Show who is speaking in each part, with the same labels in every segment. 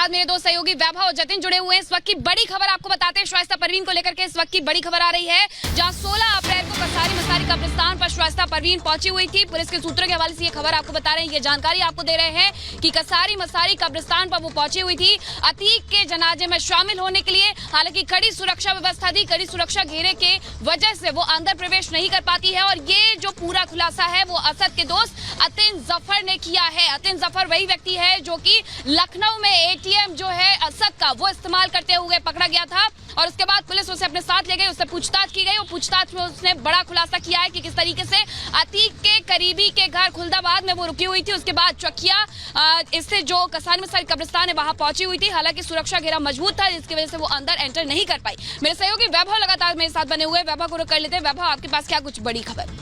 Speaker 1: साथ मेरे दो सहयोगी वैभव और जतिन जुड़े हुए हैं। इस वक्त की बड़ी खबर आपको बताते हैं शाइस्ता परवीन को लेकर के। इस वक्त की बड़ी खबर आ रही है जहां 16 अप्रैल को कसारी मसारी कब्रिस्तान पर शाइस्ता परवीन पहुंची हुई थी। पुलिस के सूत्रों के हवाले से ये खबर आपको बता रहे हैं, ये जानकारी आपको दे रहे हैं कि कसारी मसारी कब्रिस्तान पर वो पहुंची हुई थी अतीक के जनाजे में शामिल होने के लिए। हालांकि कड़ी सुरक्षा व्यवस्था थी, कड़ी सुरक्षा घेरे के वजह से वो अंदर प्रवेश नहीं कर पाती है। और ये जो पूरा खुलासा है वो असद के दोस्त अतिन जफर ने किया है। अतिन जफर वही व्यक्ति है जो कि लखनऊ में एटीएम जो है असद का वो इस्तेमाल करते हुए पकड़ा गया था और उसके बाद पुलिस उसे अपने साथ ले गई, उससे पूछताछ की गई और पूछताछ में उसने बड़ा खुलासा किया है कि किस तरीके से अतीक के करीबी के घर खुलदाबाद में वो रुकी हुई थी। उसके बाद चकिया इससे जो कसारी मसारी कब्रिस्तान है वहां पहुंची हुई थी। हालांकि सुरक्षा घेरा मजबूत था जिसकी वजह से वो अंदर एंटर नहीं कर पाई। मेरे सहयोगी वैभव लगातार मेरे साथ बने हुए, वैभव को कर लेते हैं। वैभव, आपके पास क्या कुछ बड़ी खबर?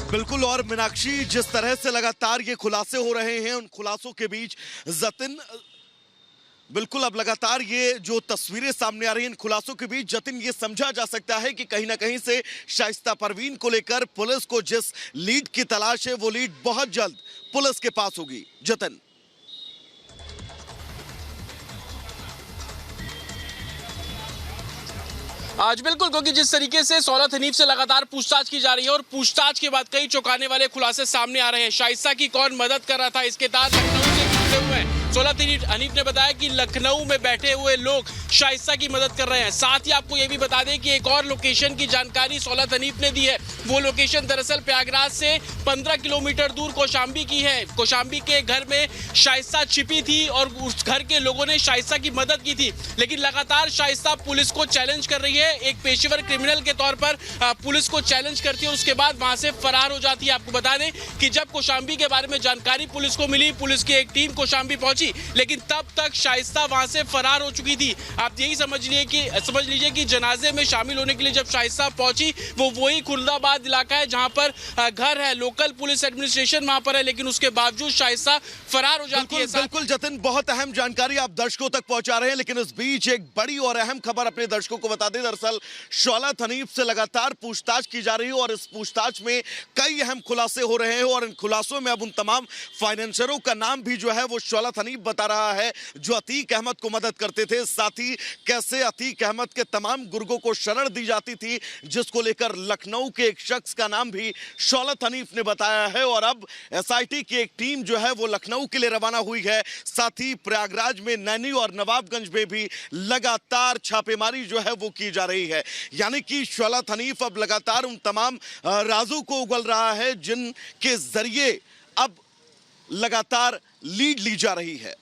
Speaker 2: बिल्कुल, और मीनाक्षी, जिस तरह से लगातार ये खुलासे हो रहे हैं, उन खुलासों के बीच जतिन बिल्कुल अब लगातार ये जो तस्वीरें सामने आ रही हैं, इन खुलासों के बीच जतिन ये समझा जा सकता है कि कहीं ना कहीं से शाइस्ता परवीन को लेकर पुलिस को जिस लीड की तलाश है वो लीड बहुत जल्द पुलिस के पास होगी। जतिन,
Speaker 3: आज बिल्कुल, क्योंकि जिस तरीके से सौलत हनीफ से लगातार पूछताछ की जा रही है और पूछताछ के बाद कई चौंकाने वाले खुलासे सामने आ रहे हैं। शाइस्ता की कौन मदद कर रहा था, इसके तहत लखनऊ से जुड़े हुए हैं। सौलत हनीफ ने बताया कि लखनऊ में बैठे हुए लोग शाइस्ता की मदद कर रहे हैं। साथ ही आपको ये भी बता दें कि एक और लोकेशन की जानकारी सौलत हनीफ ने दी है। वो लोकेशन दरअसल प्रयागराज से 15 किलोमीटर दूर कौशाम्बी की है। कौशाम्बी के घर में शाइस्ता छिपी थी और उस घर के लोगों ने शाइस्ता की मदद की थी। लेकिन लगातार शाइस्ता पुलिस को चैलेंज कर रही है। एक पेशेवर क्रिमिनल के तौर पर पुलिस को चैलेंज करती है और उसके बाद वहां से फरार हो जाती है। आपको बता दें कि जब कौशाम्बी के बारे में जानकारी पुलिस को मिली, पुलिस की एक टीम कौशाम्बी पहुंची, लेकिन तब तक शाइस्ता वहां से फरार हो चुकी थी। आप यही समझ लीजिए कि जनाजे में शामिल होने के लिए जब शाइस्ता पहुंची, वो वही खुलदाबाद इलाका है जहां पर घर है, लोकल पुलिस एडमिनिस्ट्रेशन वहां पर है, लेकिन उसके बावजूद शाइस्ता फरार हो जाती है।
Speaker 2: बिल्कुल जतिन, बहुत अहम जानकारी आप दर्शकों तक पहुंचा रहे हैं, लेकिन इस बीच एक बड़ी और अहम खबर अपने दर्शकों को बता दें। दरअसल सौलत हनीफ से लगातार पूछताछ की जा रही है और इस पूछताछ में कई अहम खुलासे हो रहे हैं और इन खुलासों में अब उन तमाम फाइनेंसरों का नाम भी जो है वो सौलत हनीफ बता रहा है जो अतीक अहमद को मदद करते थे। साथ ही कैसे अतीक अहमद के तमाम गुर्गों को शरण दी जाती थी, जिसको लेकर लखनऊ के एक शख्स का नाम भी सौलत हनीफ ने बताया है। और अब एसआईटी की एक टीम जो है वो लखनऊ के लिए रवाना हुई है। साथ ही प्रयागराज में, नैनी और नवाबगंज में भी लगातार छापेमारी जो है वो की जा रही है। यानी कि सौलत हनीफ अब लगातार उन तमाम राजों को उगल रहा है जिनके जरिए अब लगातार लीड ली जा रही है।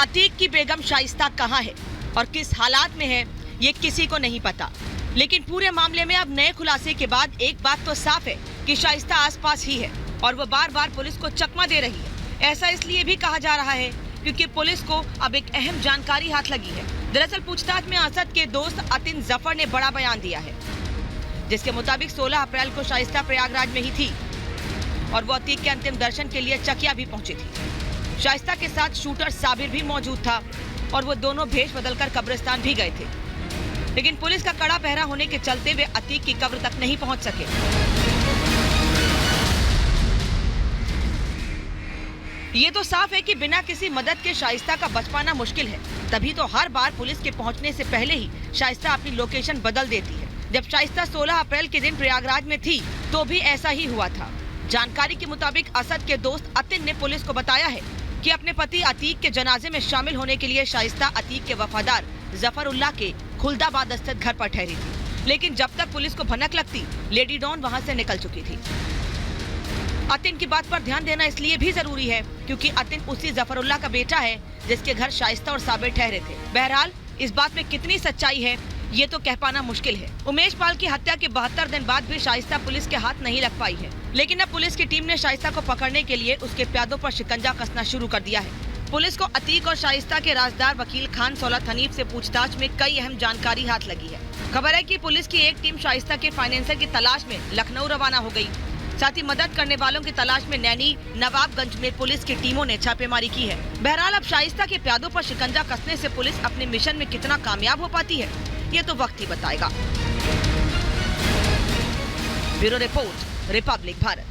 Speaker 4: अतीक की बेगम शाइस्ता कहां है और किस हालात में है, ये किसी को नहीं पता। लेकिन पूरे मामले में अब नए खुलासे के बाद एक बात तो साफ है कि शाइस्ता आसपास ही है और वो बार बार पुलिस को चकमा दे रही है। ऐसा इसलिए भी कहा जा रहा है क्योंकि पुलिस को अब एक अहम जानकारी हाथ लगी है। दरअसल पूछताछ में असद के दोस्त अतिन जफर ने बड़ा बयान दिया है, जिसके मुताबिक 16 अप्रैल को शाइस्ता प्रयागराज में ही थी और वो अतीक के अंतिम दर्शन के लिए चकिया भी पहुंची थी। शाइस्ता के साथ शूटर साबिर भी मौजूद था और वो दोनों भेष बदलकर कब्रिस्तान भी गए थे। लेकिन पुलिस का कड़ा पहरा होने के चलते वे अतीक की कब्र तक नहीं पहुंच सके। ये तो साफ है कि बिना किसी मदद के शाइस्ता का बच पाना मुश्किल है। तभी तो हर बार पुलिस के पहुंचने से पहले ही शाइस्ता अपनी लोकेशन बदल देती है। जब शाइस्ता 16 अप्रैल के दिन प्रयागराज में थी तो भी ऐसा ही हुआ था। जानकारी के मुताबिक असद के दोस्त अतिन ने पुलिस को बताया है कि अपने पति अतीक के जनाजे में शामिल होने के लिए शाइस्ता अतीक के वफादार जफरुल्लाह के खुलदाबाद स्थित घर पर ठहरी थी। लेकिन जब तक पुलिस को भनक लगती, लेडी डॉन वहां से निकल चुकी थी। अतिन की बात पर ध्यान देना इसलिए भी जरूरी है क्योंकि अतिन उसी जफरुल्लाह का बेटा है जिसके घर शाइस्ता और साबिर ठहरे थे। बहरहाल इस बात में कितनी सच्चाई है ये तो कह पाना मुश्किल है। उमेश पाल की हत्या के 72 दिन बाद भी शाइस्ता पुलिस के हाथ नहीं लग पाई है। लेकिन अब पुलिस की टीम ने शाइस्ता को पकड़ने के लिए उसके प्यादों पर शिकंजा कसना शुरू कर दिया है। पुलिस को अतीक और शाइस्ता के राजदार वकील खान सौलत हनीफ से पूछताछ में कई अहम जानकारी हाथ लगी है। खबर है कि पुलिस की एक टीम शाइस्ता के फाइनेंसर की तलाश में लखनऊ रवाना हो गई। साथ ही मदद करने वालों की तलाश में नैनी, नवाबगंज में पुलिस की टीमों ने छापेमारी की है। बहरहाल अब शाइस्ता के प्यादों पर शिकंजा कसने से पुलिस अपने मिशन में कितना कामयाब हो पाती है, ये तो वक्त ही बताएगा। Bureau report, Republic Bharat.